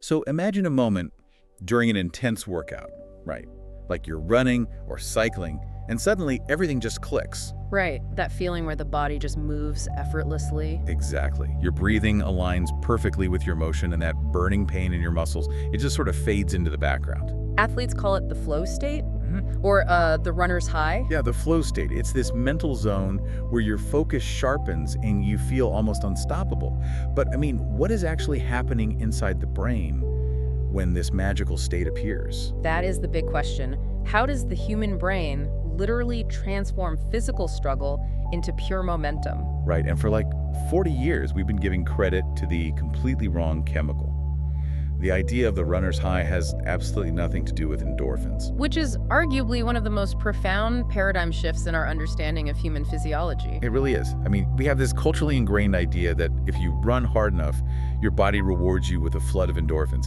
So imagine a moment during an intense workout, right? Like you're running or cycling, and suddenly everything just clicks. Right, that feeling where the body just moves effortlessly. Exactly. Your breathing aligns perfectly with your motion, and that burning pain in your muscles, it just sort of fades into the background. Athletes call it the flow state, or the runner's high. Yeah, the flow state. It's this mental zone where your focus sharpens and you feel almost unstoppable. But I mean, what is actually happening inside the brain when this magical state appears? That is the big question. How does the human brain literally transform physical struggle into pure momentum? Right, and for like 40 years, we've been giving credit to the completely wrong chemical. The idea of the runner's high has absolutely nothing to do with endorphins. Which is arguably one of the most profound paradigm shifts in our understanding of human physiology. It really is. I mean, we have this culturally ingrained idea that if you run hard enough, your body rewards you with a flood of endorphins.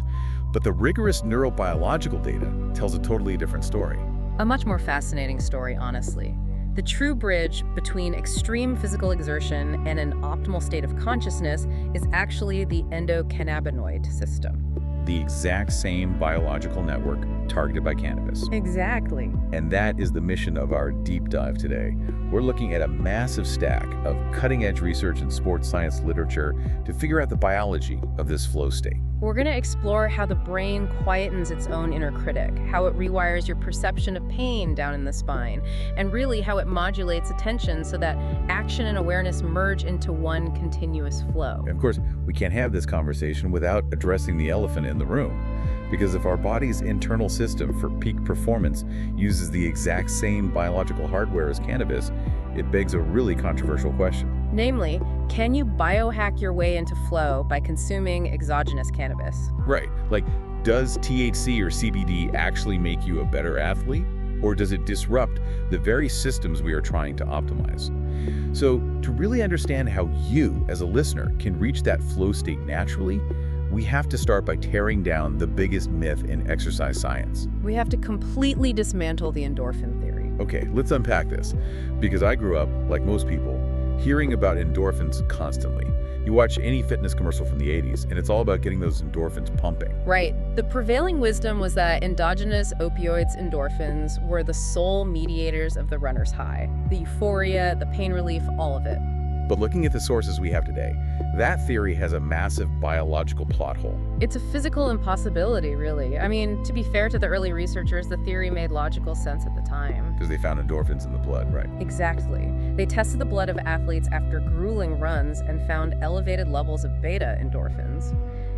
But the rigorous neurobiological data tells a totally different story. A much more fascinating story, honestly. The true bridge between extreme physical exertion and an optimal state of consciousness is actually the endocannabinoid system. The exact same biological network targeted by cannabis. Exactly. And that is the mission of our deep dive today. We're looking at a massive stack of cutting-edge research in sports science literature to figure out the biology of this flow state. We're going to explore how the brain quietens its own inner critic, how it rewires your perception of pain down in the spine, and really how it modulates attention so that action and awareness merge into one continuous flow. And of course, we can't have this conversation without addressing the elephant in the room. Because if our body's internal system for peak performance uses the exact same biological hardware as cannabis, it begs a really controversial question. Namely, can you biohack your way into flow by consuming exogenous cannabis? Right. Like, does THC or CBD actually make you a better athlete? Or does it disrupt the very systems we are trying to optimize? So, to really understand how you, as a listener, can reach that flow state naturally, we have to start by tearing down the biggest myth in exercise science. We have to completely dismantle the endorphin theory. Okay, let's unpack this. Because I grew up, like most people, hearing about endorphins constantly. You watch any fitness commercial from the 80s, and it's all about getting those endorphins pumping. Right. The prevailing wisdom was that endogenous opioids, endorphins, were the sole mediators of the runner's high. The euphoria, the pain relief, all of it. But looking at the sources we have today, that theory has a massive biological plot hole. It's a physical impossibility, really. I mean, to be fair to the early researchers, the theory made logical sense at the time. Because they found endorphins in the blood, right? Exactly. They tested the blood of athletes after grueling runs and found elevated levels of beta endorphins.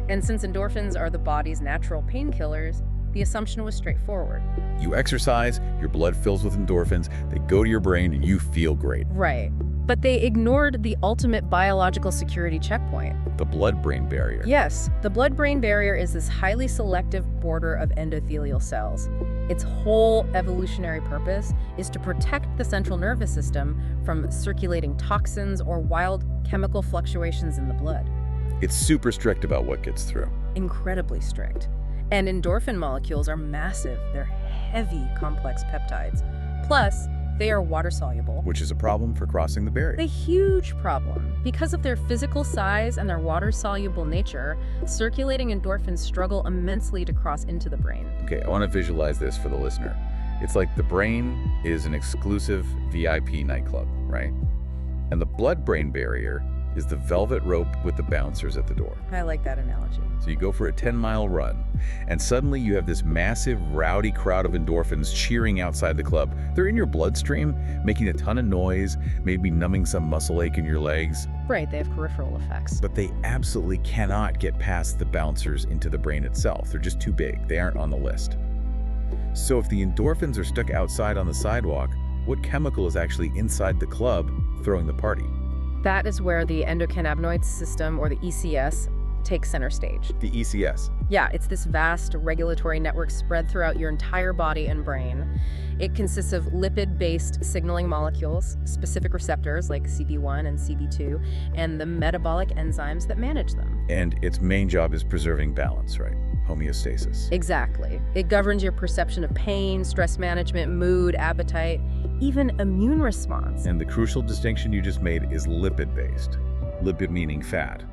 And since endorphins are the body's natural painkillers, the assumption was straightforward. You exercise, your blood fills with endorphins, they go to your brain, and you feel great. Right. But they ignored the ultimate biological security checkpoint. The blood-brain barrier. Yes, the blood-brain barrier is this highly selective border of endothelial cells. Its whole evolutionary purpose is to protect the central nervous system from circulating toxins or wild chemical fluctuations in the blood. It's super strict about what gets through. Incredibly strict. And endorphin molecules are massive. They're heavy, complex peptides. Plus, they are water-soluble. Which is a problem for crossing the barrier. A huge problem. Because of their physical size and their water-soluble nature, circulating endorphins struggle immensely to cross into the brain. Okay, I want to visualize this for the listener. It's like the brain is an exclusive VIP nightclub, right? And the blood-brain barrier is the velvet rope with the bouncers at the door. I like that analogy. So you go for a 10-mile run, and suddenly you have this massive, rowdy crowd of endorphins cheering outside the club. They're in your bloodstream, making a ton of noise, maybe numbing some muscle ache in your legs. Right, they have peripheral effects. But they absolutely cannot get past the bouncers into the brain itself. They're just too big. They aren't on the list. So if the endorphins are stuck outside on the sidewalk, what chemical is actually inside the club throwing the party? That is where the endocannabinoid system, or the ECS, takes center stage. The ECS. Yeah, it's this vast regulatory network spread throughout your entire body and brain. It consists of lipid-based signaling molecules, specific receptors like CB1 and CB2, and the metabolic enzymes that manage them. And its main job is preserving balance, right? Homeostasis. Exactly. It governs your perception of pain, stress management, mood, appetite, even immune response. And the crucial distinction you just made is lipid-based. Lipid meaning fat.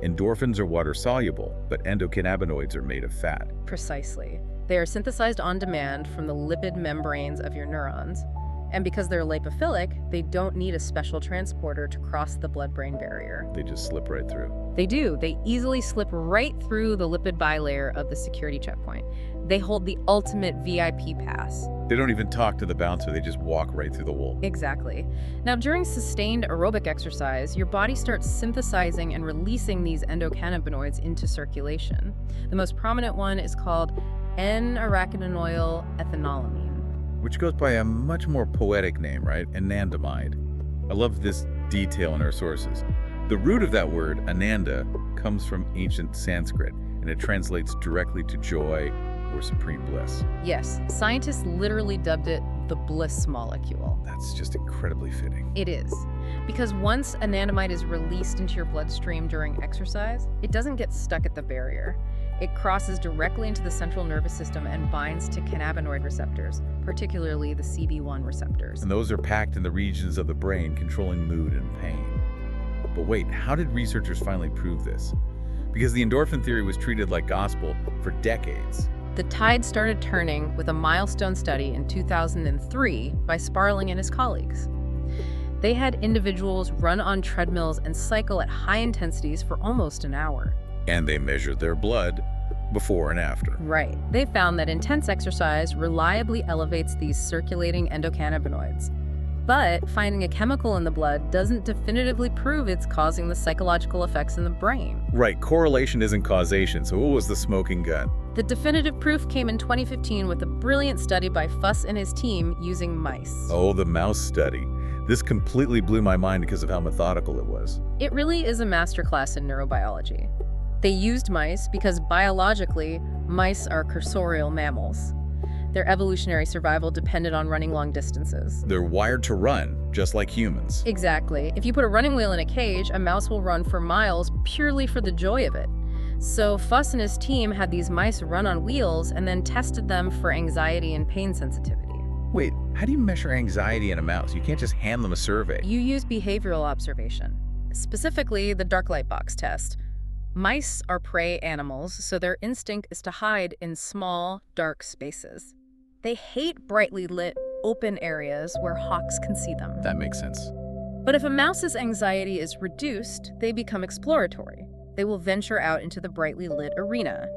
Endorphins are water-soluble, but endocannabinoids are made of fat. Precisely. They are synthesized on demand from the lipid membranes of your neurons. And because they're lipophilic, they don't need a special transporter to cross the blood-brain barrier. They just slip right through. They do. They easily slip right through the lipid bilayer of the security checkpoint. They hold the ultimate VIP pass. They don't even talk to the bouncer, they just walk right through the wall. Exactly. Now, during sustained aerobic exercise, your body starts synthesizing and releasing these endocannabinoids into circulation. The most prominent one is called N-arachidonyl ethanolamine, Which goes by a much more poetic name, right? Anandamide. I love this detail in our sources. The root of that word, ananda, comes from ancient Sanskrit, and it translates directly to joy or supreme bliss. Yes, scientists literally dubbed it the bliss molecule. That's just incredibly fitting. It is. Because once anandamide is released into your bloodstream during exercise, it doesn't get stuck at the barrier. It crosses directly into the central nervous system and binds to cannabinoid receptors, particularly the CB1 receptors. And those are packed in the regions of the brain controlling mood and pain. But wait, how did researchers finally prove this? Because the endorphin theory was treated like gospel for decades. The tide started turning with a milestone study in 2003 by Sparling and his colleagues. They had individuals run on treadmills and cycle at high intensities for almost an hour. And they measured their blood before and after. Right. They found that intense exercise reliably elevates these circulating endocannabinoids. But finding a chemical in the blood doesn't definitively prove it's causing the psychological effects in the brain. Right, correlation isn't causation, so what was the smoking gun? The definitive proof came in 2015 with a brilliant study by Fuss and his team using mice. Oh, the mouse study. This completely blew my mind because of how methodical it was. It really is a masterclass in neurobiology. They used mice because biologically, mice are cursorial mammals. Their evolutionary survival depended on running long distances. They're wired to run, just like humans. Exactly. If you put a running wheel in a cage, a mouse will run for miles purely for the joy of it. So Fuss and his team had these mice run on wheels and then tested them for anxiety and pain sensitivity. Wait, how do you measure anxiety in a mouse? You can't just hand them a survey. You use behavioral observation, specifically the dark light box test. Mice are prey animals, so their instinct is to hide in small, dark spaces. They hate brightly lit, open areas where hawks can see them. That makes sense. But if a mouse's anxiety is reduced, they become exploratory. They will venture out into the brightly lit arena.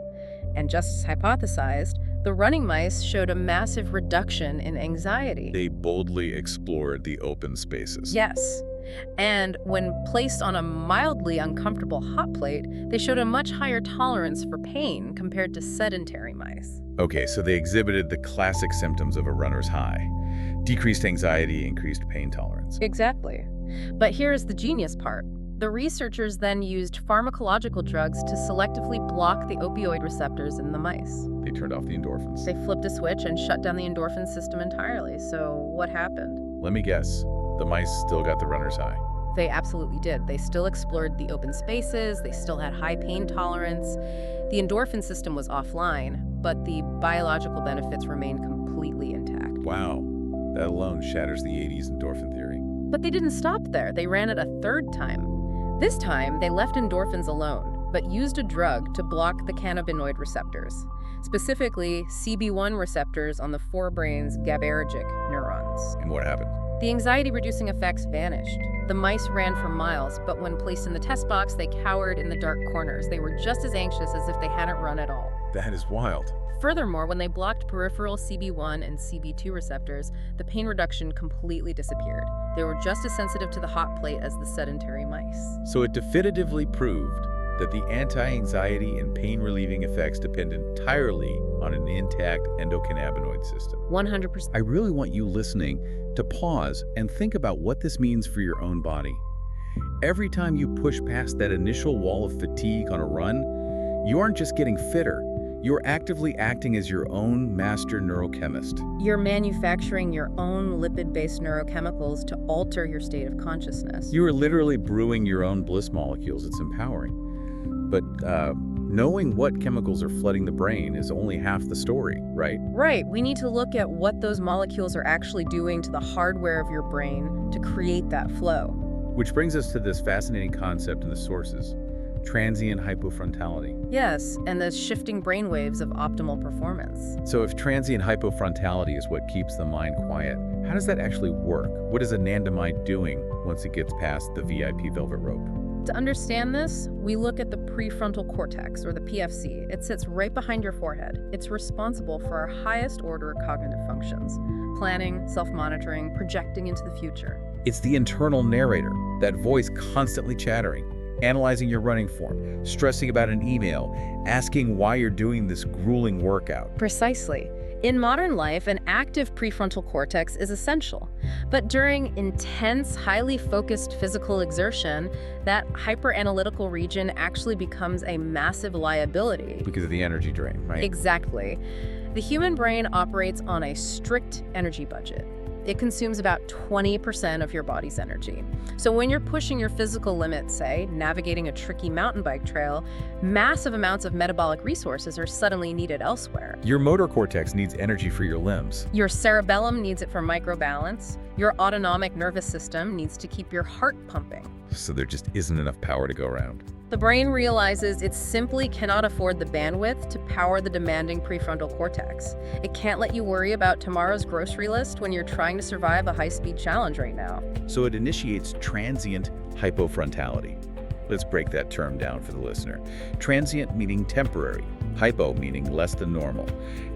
And just as hypothesized, the running mice showed a massive reduction in anxiety. They boldly explored the open spaces. Yes. And when placed on a mildly uncomfortable hot plate, they showed a much higher tolerance for pain compared to sedentary mice. Okay, so they exhibited the classic symptoms of a runner's high. Decreased anxiety, increased pain tolerance. Exactly. But here's the genius part. The researchers then used pharmacological drugs to selectively block the opioid receptors in the mice. They turned off the endorphins. They flipped a switch and shut down the endorphin system entirely. So what happened? Let me guess. The mice still got the runner's high. They absolutely did. They still explored the open spaces. They still had high pain tolerance. The endorphin system was offline, but the biological benefits remained completely intact. Wow. That alone shatters the 80s endorphin theory. But they didn't stop there. They ran it a third time. This time, they left endorphins alone, but used a drug to block the cannabinoid receptors, specifically CB1 receptors on the forebrain's GABAergic neurons. And what happened? The anxiety-reducing effects vanished. The mice ran for miles, but when placed in the test box, they cowered in the dark corners. They were just as anxious as if they hadn't run at all. That is wild. Furthermore, when they blocked peripheral CB1 and CB2 receptors, the pain reduction completely disappeared. They were just as sensitive to the hot plate as the sedentary mice. So it definitively proved that the anti-anxiety and pain-relieving effects depend entirely on an intact endocannabinoid system. 100%. I really want you listening to pause and think about what this means for your own body. Every time you push past that initial wall of fatigue on a run, you aren't just getting fitter, you're actively acting as your own master neurochemist. You're manufacturing your own lipid-based neurochemicals to alter your state of consciousness. You are literally brewing your own bliss molecules. It's empowering. But knowing what chemicals are flooding the brain is only half the story, right? Right. We need to look at what those molecules are actually doing to the hardware of your brain to create that flow. Which brings us to this fascinating concept in the sources, Transient hypofrontality. Yes, and the shifting brain waves of optimal performance. So if transient hypofrontality is what keeps the mind quiet, how does that actually work? What is anandamide doing once it gets past the VIP velvet rope? To understand this, we look at the prefrontal cortex, or the PFC. It sits right behind your forehead. It's responsible for our highest order cognitive functions: planning, self-monitoring, projecting into the future. It's the internal narrator, that voice constantly chattering, analyzing your running form, stressing about an email, asking why you're doing this grueling workout. Precisely. In modern life, an active prefrontal cortex is essential. But during intense, highly focused physical exertion, that hyperanalytical region actually becomes a massive liability. Because of the energy drain, right? Exactly. The human brain operates on a strict energy budget. It consumes about 20% of your body's energy. So when you're pushing your physical limits, say, navigating a tricky mountain bike trail, massive amounts of metabolic resources are suddenly needed elsewhere. Your motor cortex needs energy for your limbs. Your cerebellum needs it for microbalance. Your autonomic nervous system needs to keep your heart pumping. So there just isn't enough power to go around. The brain realizes it simply cannot afford the bandwidth to power the demanding prefrontal cortex. It can't let you worry about tomorrow's grocery list when you're trying to survive a high-speed challenge right now. So it initiates transient hypofrontality. Let's break that term down for the listener. Transient meaning temporary, hypo meaning less than normal,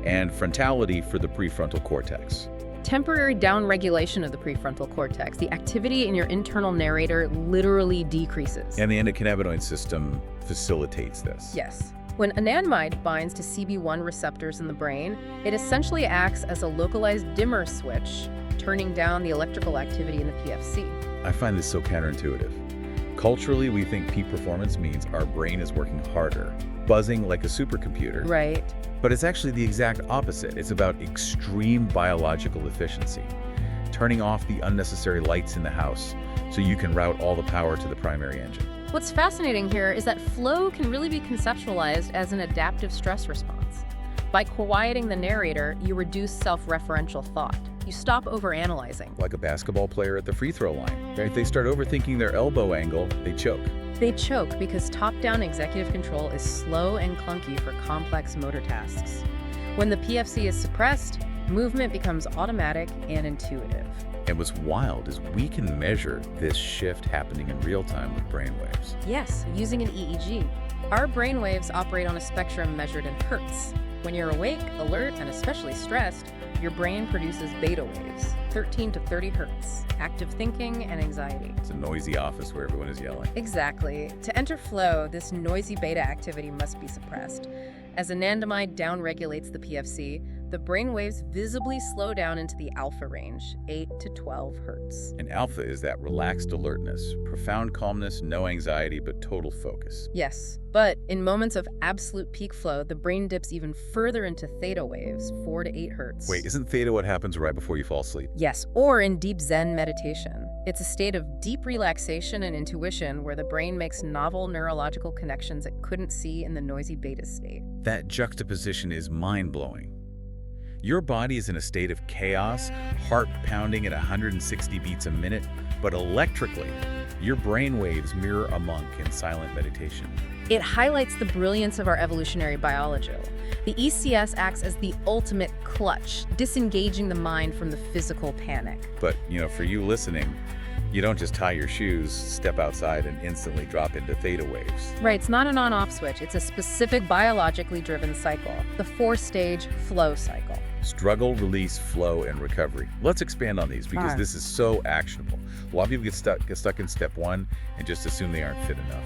and frontality for the prefrontal cortex. Temporary downregulation of the prefrontal cortex. The activity in your internal narrator literally decreases. And the endocannabinoid system facilitates this. Yes. When anandamide binds to CB1 receptors in the brain, it essentially acts as a localized dimmer switch, turning down the electrical activity in the PFC. I find this so counterintuitive. Culturally, we think peak performance means our brain is working harder, buzzing like a supercomputer. Right. But it's actually the exact opposite. It's about extreme biological efficiency, turning off the unnecessary lights in the house so you can route all the power to the primary engine. What's fascinating here is that flow can really be conceptualized as an adaptive stress response. By quieting the narrator, you reduce self-referential thought. You stop overanalyzing. Like a basketball player at the free throw line. If they start overthinking their elbow angle, they choke. They choke because top-down executive control is slow and clunky for complex motor tasks. When the PFC is suppressed, movement becomes automatic and intuitive. And what's wild is we can measure this shift happening in real time with brainwaves. Yes, using an EEG. Our brainwaves operate on a spectrum measured in hertz. When you're awake, alert, and especially stressed, your brain produces beta waves, 13 to 30 hertz, active thinking and anxiety. It's a noisy office where everyone is yelling. Exactly. To enter flow, this noisy beta activity must be suppressed. As anandamide downregulates the PFC, the brain waves visibly slow down into the alpha range, 8 to 12 hertz. And alpha is that relaxed alertness, profound calmness, no anxiety, but total focus. Yes, but in moments of absolute peak flow, the brain dips even further into theta waves, 4 to 8 hertz. Wait, isn't theta what happens right before you fall asleep? Yes, or in deep Zen meditation. It's a state of deep relaxation and intuition where the brain makes novel neurological connections it couldn't see in the noisy beta state. That juxtaposition is mind-blowing. Your body is in a state of chaos, heart pounding at 160 beats a minute, but electrically, your brain waves mirror a monk in silent meditation. It highlights the brilliance of our evolutionary biology. The ECS acts as the ultimate clutch, disengaging the mind from the physical panic. But, for you listening, you don't just tie your shoes, step outside, and instantly drop into theta waves. Right, it's not an on-off switch. It's a specific biologically driven cycle, the 4-stage flow cycle. Struggle, release, flow, and recovery. Let's expand on these because this is so actionable. A lot of people get stuck in step 1 and just assume they aren't fit enough.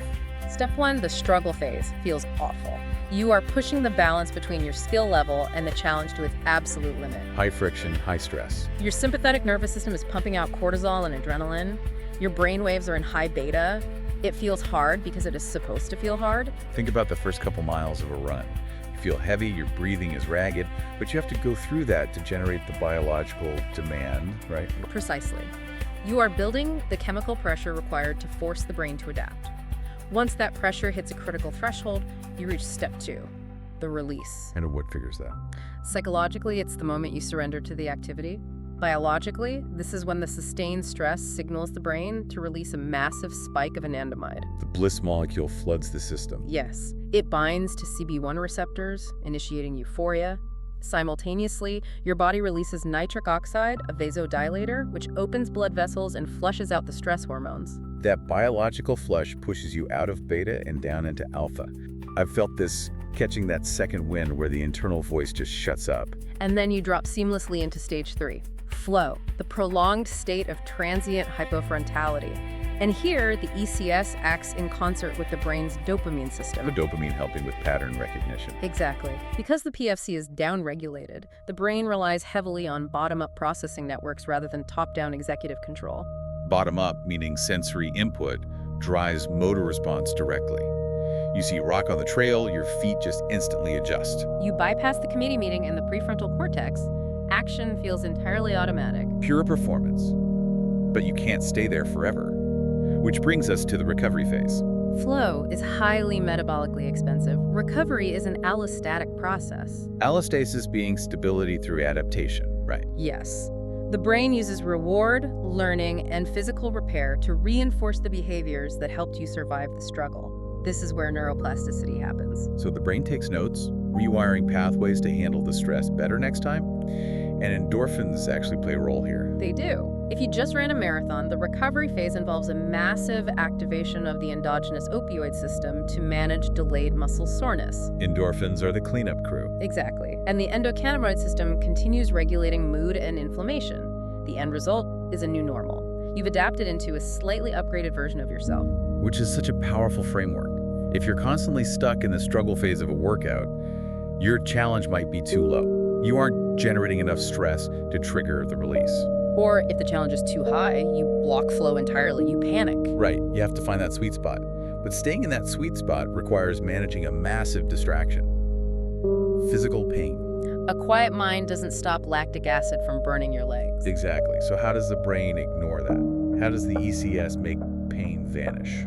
Step 1, the struggle phase, feels awful. You are pushing the balance between your skill level and the challenge to its absolute limit. High friction, high stress. Your sympathetic nervous system is pumping out cortisol and adrenaline. Your brain waves are in high beta. It feels hard because it is supposed to feel hard. Think about the first couple miles of a run. You feel heavy, your breathing is ragged, but you have to go through that to generate the biological demand, right? Precisely. You are building the chemical pressure required to force the brain to adapt. Once that pressure hits a critical threshold, you reach step 2, the release. And what figures that? Psychologically, it's the moment you surrender to the activity. Biologically, this is when the sustained stress signals the brain to release a massive spike of anandamide. The bliss molecule floods the system. Yes, it binds to CB1 receptors, initiating euphoria. Simultaneously, your body releases nitric oxide, a vasodilator, which opens blood vessels and flushes out the stress hormones. That biological flush pushes you out of beta and down into alpha. I've felt this catching that second wind where the internal voice just shuts up. And then you drop seamlessly into stage 3, flow, the prolonged state of transient hypofrontality. And here, the ECS acts in concert with the brain's dopamine system. The dopamine helping with pattern recognition. Exactly. Because the PFC is downregulated, the brain relies heavily on bottom-up processing networks rather than top-down executive control. Bottom-up, meaning sensory input, drives motor response directly. You see rock on the trail, your feet just instantly adjust. You bypass the committee meeting and the prefrontal cortex. Action feels entirely automatic. Pure performance. But you can't stay there forever. Which brings us to the recovery phase. Flow is highly metabolically expensive. Recovery is an allostatic process. Allostasis being stability through adaptation, right? Yes. The brain uses reward, learning, and physical repair to reinforce the behaviors that helped you survive the struggle. This is where neuroplasticity happens. So the brain takes notes, rewiring pathways to handle the stress better next time, and endorphins actually play a role here. They do. If you just ran a marathon, the recovery phase involves a massive activation of the endogenous opioid system to manage delayed muscle soreness. Endorphins are the cleanup crew. Exactly. And the endocannabinoid system continues regulating mood and inflammation. The end result is a new normal. You've adapted into a slightly upgraded version of yourself. Which is such a powerful framework. If you're constantly stuck in the struggle phase of a workout, your challenge might be too low. You aren't generating enough stress to trigger the release. Or if the challenge is too high, you block flow entirely, you panic. Right, you have to find that sweet spot. But staying in that sweet spot requires managing a massive distraction. Physical pain. A quiet mind doesn't stop lactic acid from burning your legs. Exactly. So how does the brain ignore that? How does the ECS make pain vanish?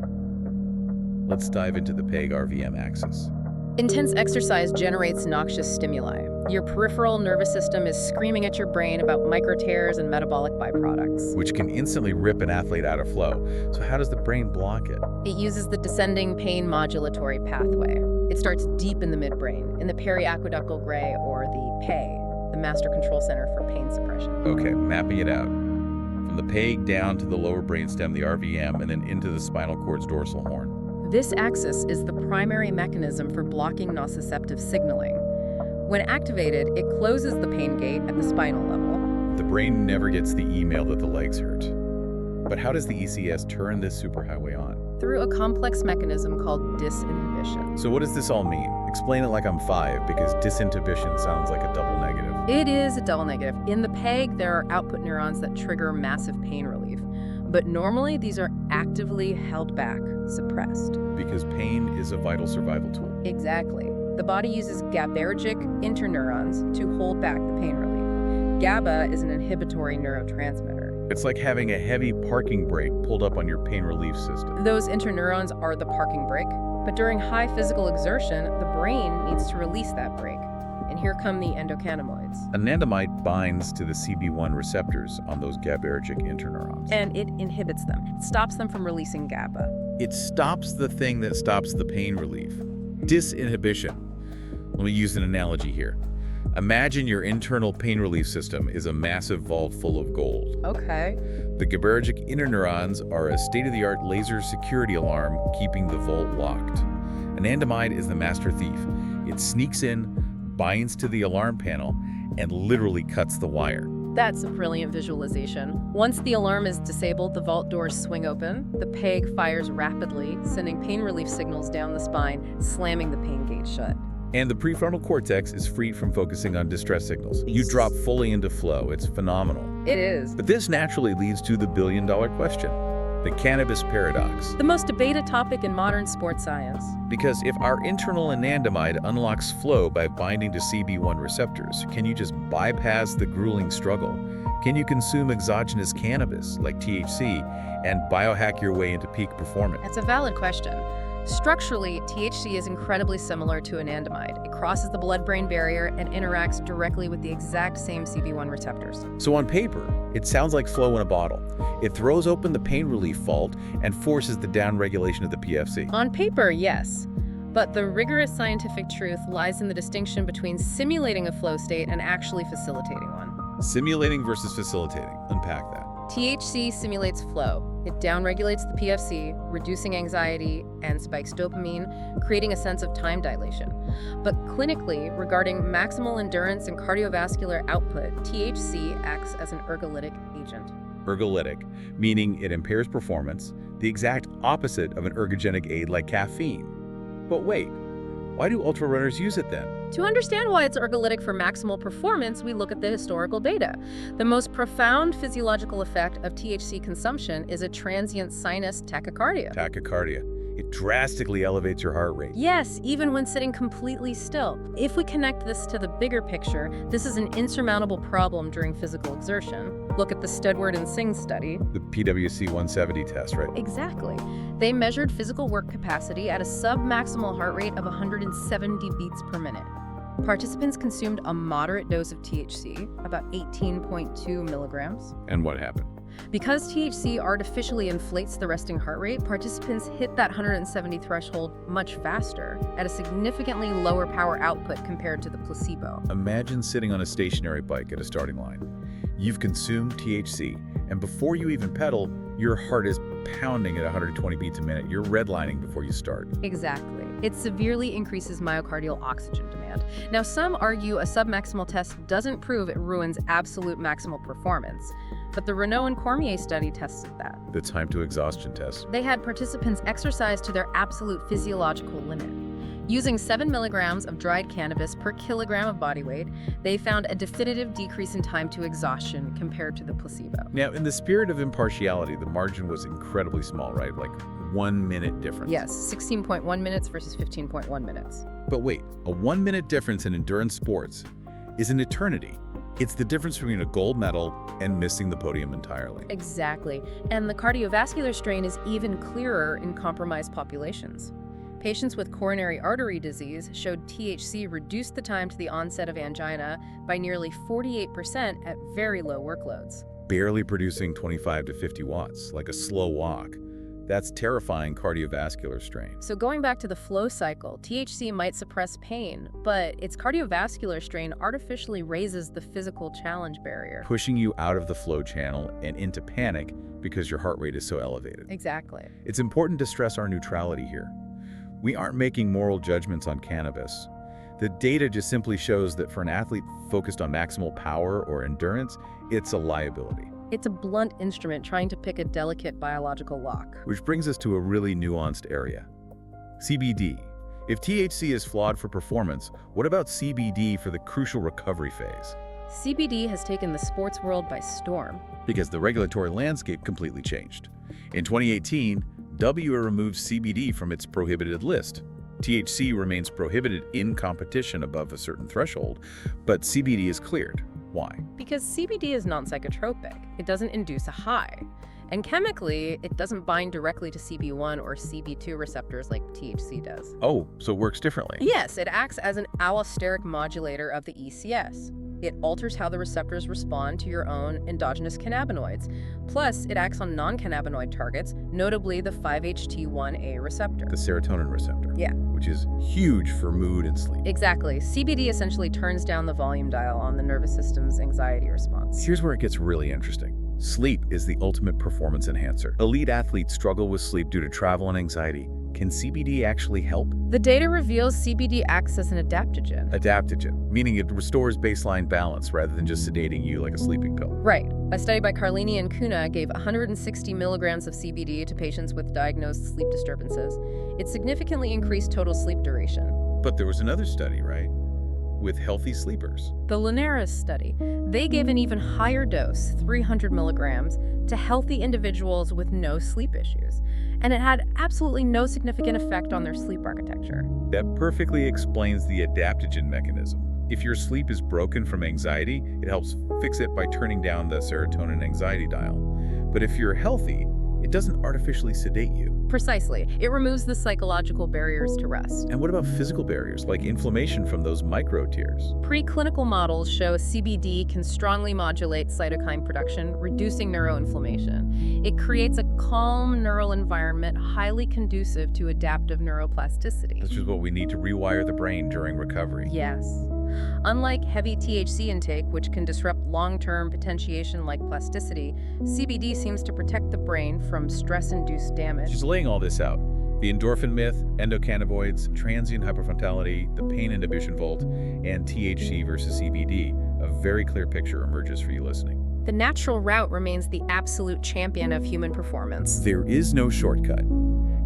Let's dive into the PEG-RVM axis. Intense exercise generates noxious stimuli. Your peripheral nervous system is screaming at your brain about microtears and metabolic byproducts. Which can instantly rip an athlete out of flow. So how does the brain block it? It uses the descending pain modulatory pathway. It starts deep in the midbrain, in the periaqueductal gray, or the PEI, the Master Control Center for Pain Suppression. Okay, mapping it out. From the PEG down to the lower brainstem, the RVM, and then into the spinal cord's dorsal horn. This axis is the primary mechanism for blocking nociceptive signaling. When activated, it closes the pain gate at the spinal level. The brain never gets the email that the legs hurt. But how does the ECS turn this superhighway on? Through a complex mechanism called disinhibition. So what does this all mean? Explain it like I'm 5, because disinhibition sounds like a double negative. It is a double negative. In the PEG, there are output neurons that trigger massive pain relief. But normally, these are actively held back, suppressed. Because pain is a vital survival tool. Exactly. The body uses GABAergic interneurons to hold back the pain relief. GABA is an inhibitory neurotransmitter. It's like having a heavy parking brake pulled up on your pain relief system. Those interneurons are the parking brake, but during high physical exertion, the brain needs to release that brake. And here come the endocannabinoids. Anandamide binds to the CB1 receptors on those GABAergic interneurons. And it inhibits them. It stops them from releasing GABA. It stops the thing that stops the pain relief. Disinhibition. Let me use an analogy here. Imagine your internal pain relief system is a massive vault full of gold. Okay. The GABAergic interneurons are a state-of-the-art laser security alarm keeping the vault locked. Anandamide is the master thief. It sneaks in, binds to the alarm panel, and literally cuts the wire. That's a brilliant visualization. Once the alarm is disabled, the vault doors swing open. The PEG fires rapidly, sending pain relief signals down the spine, slamming the pain gate shut. And the prefrontal cortex is freed from focusing on distress signals. You drop fully into flow. It's phenomenal. It is. But this naturally leads to the billion-dollar question, the cannabis paradox. The most debated topic in modern sports science. Because if our internal anandamide unlocks flow by binding to CB1 receptors, can you just bypass the grueling struggle? Can you consume exogenous cannabis, like THC, and biohack your way into peak performance? That's a valid question. Structurally, THC is incredibly similar to anandamide. It crosses the blood-brain barrier and interacts directly with the exact same CB1 receptors. So on paper, it sounds like flow in a bottle. It throws open the pain relief fault and forces the downregulation of the PFC. On paper, yes. But the rigorous scientific truth lies in the distinction between simulating a flow state and actually facilitating one. Simulating versus facilitating. Unpack that. THC simulates flow. It downregulates the PFC, reducing anxiety, and spikes dopamine, creating a sense of time dilation. But clinically, regarding maximal endurance and cardiovascular output, THC acts as an ergolytic agent. Ergolytic, meaning it impairs performance, the exact opposite of an ergogenic aid like caffeine. But wait, why do ultrarunners use it then? To understand why it's ergolytic for maximal performance, we look at the historical data. The most profound physiological effect of THC consumption is a transient sinus tachycardia. Tachycardia. It drastically elevates your heart rate. Yes, even when sitting completely still. If we connect this to the bigger picture, this is an insurmountable problem during physical exertion. Look at the Stedward and Singh study. The PWC 170 test, right? Exactly. They measured physical work capacity at a sub-maximal heart rate of 170 beats per minute. Participants consumed a moderate dose of THC, about 18.2 milligrams. And what happened? Because THC artificially inflates the resting heart rate, participants hit that 170 threshold much faster, at a significantly lower power output compared to the placebo. Imagine sitting on a stationary bike at a starting line. You've consumed THC, and before you even pedal, your heart is pounding at 120 beats a minute. You're redlining before you start. Exactly. It severely increases myocardial oxygen demand. Now, some argue a submaximal test doesn't prove it ruins absolute maximal performance, but the Renaud and Cormier study tested that. The time to exhaustion test. They had participants exercise to their absolute physiological limit. Using 7 milligrams of dried cannabis per kilogram of body weight, they found a definitive decrease in time to exhaustion compared to the placebo. Now, in the spirit of impartiality, the margin was incredibly small, right? Like 1 minute difference. Yes, 16.1 minutes versus 15.1 minutes. But wait, a 1 minute difference in endurance sports is an eternity. It's the difference between a gold medal and missing the podium entirely. Exactly. And the cardiovascular strain is even clearer in compromised populations. Patients with coronary artery disease showed THC reduced the time to the onset of angina by nearly 48% at very low workloads. Barely producing 25 to 50 watts, like a slow walk. That's terrifying cardiovascular strain. So going back to the flow cycle, THC might suppress pain, but its cardiovascular strain artificially raises the physical challenge barrier. Pushing you out of the flow channel and into panic because your heart rate is so elevated. Exactly. It's important to stress our neutrality here. We aren't making moral judgments on cannabis. The data just simply shows that for an athlete focused on maximal power or endurance, it's a liability. It's a blunt instrument trying to pick a delicate biological lock. Which brings us to a really nuanced area. CBD. If THC is flawed for performance, what about CBD for the crucial recovery phase? CBD has taken the sports world by storm. Because the regulatory landscape completely changed. In 2018, WA removed CBD from its prohibited list. THC remains prohibited in competition above a certain threshold, but CBD is cleared. Why? Because CBD is non-psychotropic. It doesn't induce a high. And chemically, it doesn't bind directly to CB1 or CB2 receptors like THC does. Oh, so it works differently. Yes, it acts as an allosteric modulator of the ECS. It alters how the receptors respond to your own endogenous cannabinoids. Plus, it acts on non-cannabinoid targets, notably the 5-HT1A receptor. The serotonin receptor. Yeah. Which is huge for mood and sleep. Exactly. CBD essentially turns down the volume dial on the nervous system's anxiety response. Here's where it gets really interesting. Sleep is the ultimate performance enhancer. Elite athletes struggle with sleep due to travel and anxiety. Can CBD actually help? The data reveals CBD acts as an adaptogen. Adaptogen, meaning it restores baseline balance rather than just sedating you like a sleeping pill. Right. A study by Carlini and Kuna gave 160 milligrams of CBD to patients with diagnosed sleep disturbances. It significantly increased total sleep duration. But there was another study, right? With healthy sleepers. The Linares study. They gave an even higher dose, 300 milligrams, to healthy individuals with no sleep issues. And it had absolutely no significant effect on their sleep architecture. That perfectly explains the adaptogen mechanism. If your sleep is broken from anxiety, it helps fix it by turning down the serotonin anxiety dial. But if you're healthy, it doesn't artificially sedate you. Precisely. It removes the psychological barriers to rest. And what about physical barriers, like inflammation from those micro tears? Preclinical models show CBD can strongly modulate cytokine production, reducing neuroinflammation. It creates a calm neural environment highly conducive to adaptive neuroplasticity. This is what we need to rewire the brain during recovery. Yes. Unlike heavy THC intake, which can disrupt long-term potentiation like plasticity, CBD seems to protect the brain from stress-induced damage. She's laying all this out. The endorphin myth, endocannabinoids, transient hyperfrontality, the pain inhibition vault, and THC versus CBD. A very clear picture emerges for you listening. The natural route remains the absolute champion of human performance. There is no shortcut.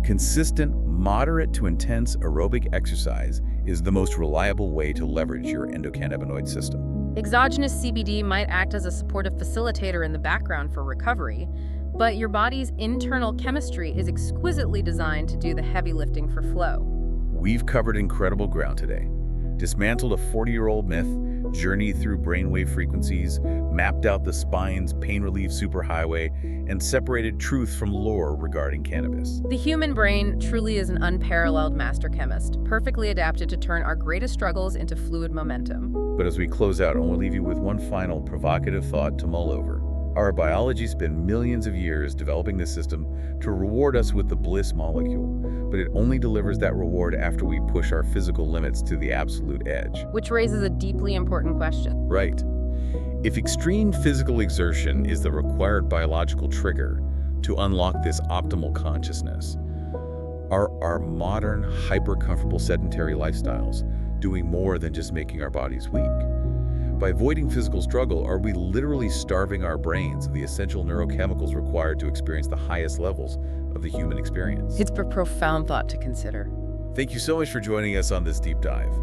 Consistent, moderate to intense aerobic exercise is the most reliable way to leverage your endocannabinoid system. Exogenous CBD might act as a supportive facilitator in the background for recovery, but your body's internal chemistry is exquisitely designed to do the heavy lifting for flow. We've covered incredible ground today. Dismantled a 40-year-old myth, journeyed through brainwave frequencies, mapped out the spine's pain relief superhighway, and separated truth from lore regarding cannabis. The human brain truly is an unparalleled master chemist, perfectly adapted to turn our greatest struggles into fluid momentum. But as we close out, I want to leave you with one final provocative thought to mull over. Our biology spent millions of years developing this system to reward us with the bliss molecule, but it only delivers that reward after we push our physical limits to the absolute edge. Which raises a deeply important question. Right. If extreme physical exertion is the required biological trigger to unlock this optimal consciousness, are our modern, hyper-comfortable sedentary lifestyles doing more than just making our bodies weak? By avoiding physical struggle, are we literally starving our brains of the essential neurochemicals required to experience the highest levels of the human experience? It's a profound thought to consider. Thank you so much for joining us on this deep dive.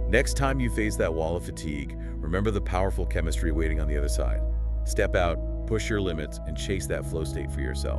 Next time you face that wall of fatigue, remember the powerful chemistry waiting on the other side. Step out, push your limits, and chase that flow state for yourself.